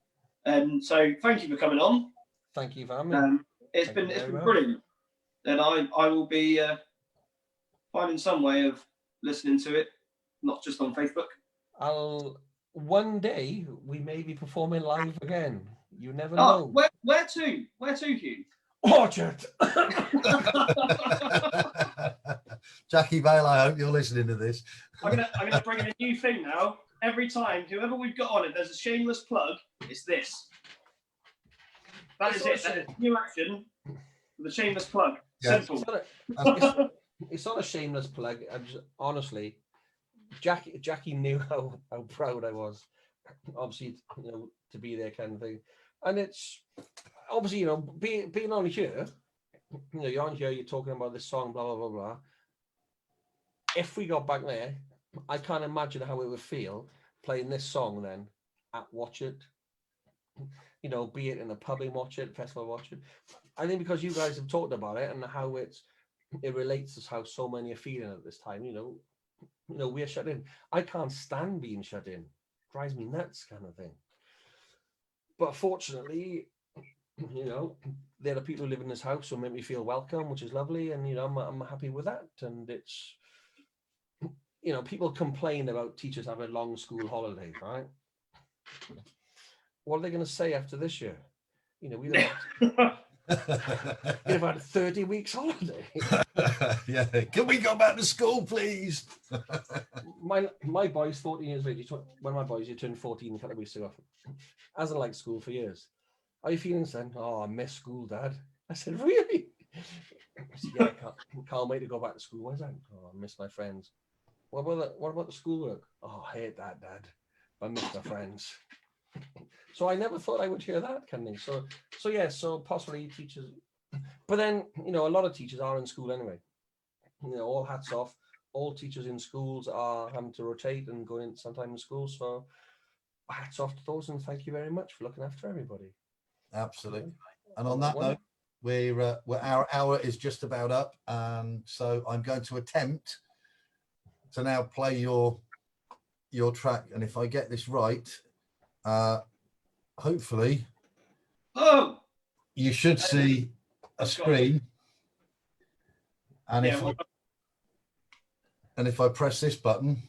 And so thank you for coming on. Thank you for having me. It's been brilliant. And I will be finding some way of listening to it, not just on Facebook. One day we may be performing live again. You never know. Where to, Hugh? Orchard. Jackie Bale, I hope you're listening to this. I'm gonna bring in a new thing now. Every time, whoever we've got on it, there's a shameless plug. It's this. That is it. That is new action with a shameless plug. Yeah. Simple. It's not a shameless plug. Honestly, Jackie knew how proud I was, obviously, you know, to be there kind of thing. And it's obviously, you know, being on here, you know, you're on here, you're talking about this song, blah, blah, blah, blah. If we got back there, I can't imagine how it would feel playing this song then at Watch It. you know, be it in a pub and watch it, festival watch it. I think because you guys have talked about it and how it relates to how so many are feeling at this time, you know, we're shut in. I can't stand being shut in. Drives me nuts, kind of thing. But fortunately, you know, there are people who live in this house who make me feel welcome, which is lovely, and you know, I'm happy with that. And it's, you know, people complain about teachers having long school holidays, right? What are they going to say after this year? You know, we'd have had 30 weeks holiday. Yeah, can we go back to school, please? My boy's 14 years old. One of my boys, he turned 14 a couple of weeks ago. Hasn't liked school for years. How are you feeling, son? Oh, I miss school, Dad. I said, really? I said, yeah, I can't wait to go back to school. Why is that? Oh, I miss my friends. What about the schoolwork? Oh, I hate that, Dad. I miss my friends. So I never thought I would hear that kind of thing. So yeah, so possibly teachers, but then, you know, a lot of teachers are in school anyway. You know, all hats off. All teachers in schools are having to rotate and go in sometime in school. So hats off to those, and thank you very much for looking after everybody. Absolutely. And on that note, our hour is just about up, and so I'm going to attempt to now play your track, and if I get this right, hopefully you should see a screen, and if I press this button,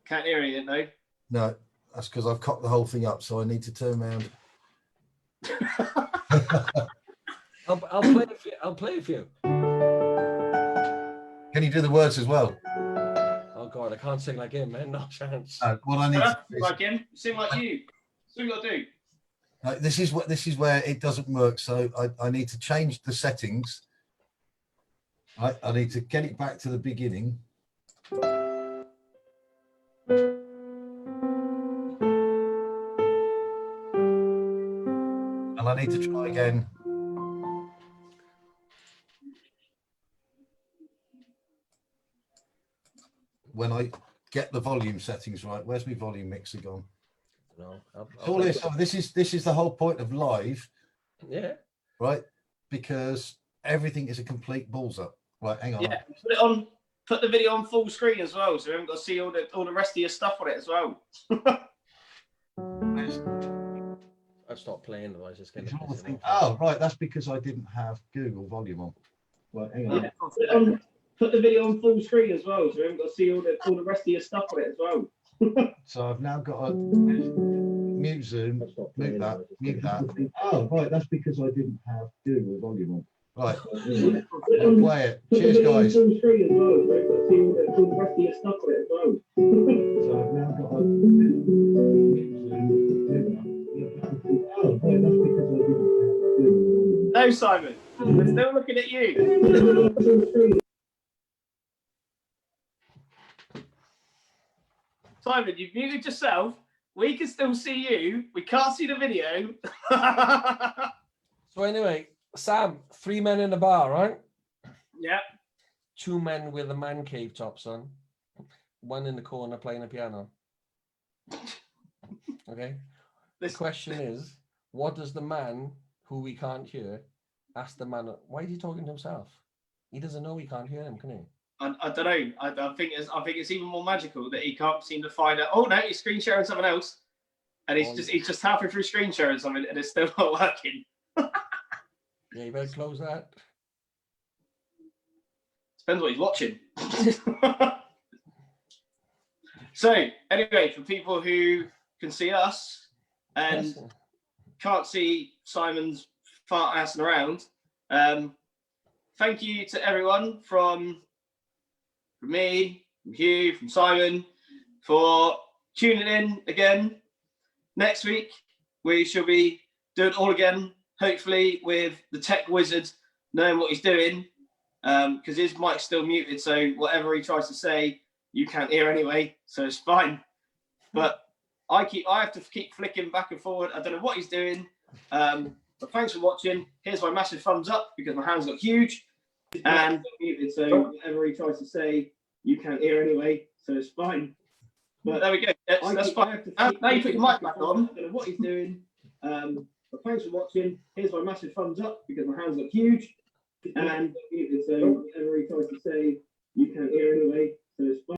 can't hear you, no, that's because I've cocked the whole thing up, so I need to turn around. I'll play a few. Can you do the words as well? Oh God, I can't sing like him, man. No chance. What I need to do like him, sing like you. That's what you got to do. This is where it doesn't work. So I need to change the settings. I need to get it back to the beginning. And I need to try again. When I get the volume settings right. Where's my volume mixer gone? No, this is the whole point of live. Yeah. Right? Because everything is a complete balls up. Right, hang on. Yeah, put the video on full screen as well, so we haven't got to see all the rest of your stuff on it as well. I've stopped playing, otherwise it's getting. Oh, right, that's because I didn't have Google volume on. Right, hang on. Yeah, put the video on full screen as well, so we haven't got to see all the rest of your stuff on it as well. So I've now got a mute Zoom, mute that. Oh, right, that's because I didn't have Google volume on. Right, I'll play it. Cheers, guys. So I've now got a mute Zoom, oh, right, that's because I didn't have Google. No, Simon, we're still looking at you. Simon, you've muted yourself. We can still see you. We can't see the video. So anyway, Sam, 3 men in a bar, right? Yeah. 2 men with a man cave tops on. 1 in the corner playing a piano. Okay. The question is, what does the man who we can't hear ask the man? Why is he talking to himself? He doesn't know we can't hear him, can he? I don't know. I think it's even more magical that he can't seem to find it. Oh no, he's screen sharing something else, and he's just halfway through screen sharing something, and it's still not working. Yeah, you better close that. Depends what he's watching. So anyway, for people who can see us and can't see Simon's fart assing around, thank you to everyone from me, from Hugh, from Simon, for tuning in again. Next week, we shall be doing it all again, hopefully with the tech wizard knowing what he's doing, because his mic's still muted, so whatever he tries to say, you can't hear anyway, so it's fine. But I have to keep flicking back and forward. I don't know what he's doing. But thanks for watching. Here's my massive thumbs up because my hands got huge. And muted, so whatever he tries to say, you can't hear anyway. so it's fine. But there we go. That's fine. Now you put your mic back on. I don't know what he's doing. But thanks for watching. Here's my massive thumbs up because my hands look huge. And so whatever he tries to say, you can't hear anyway. So it's fine.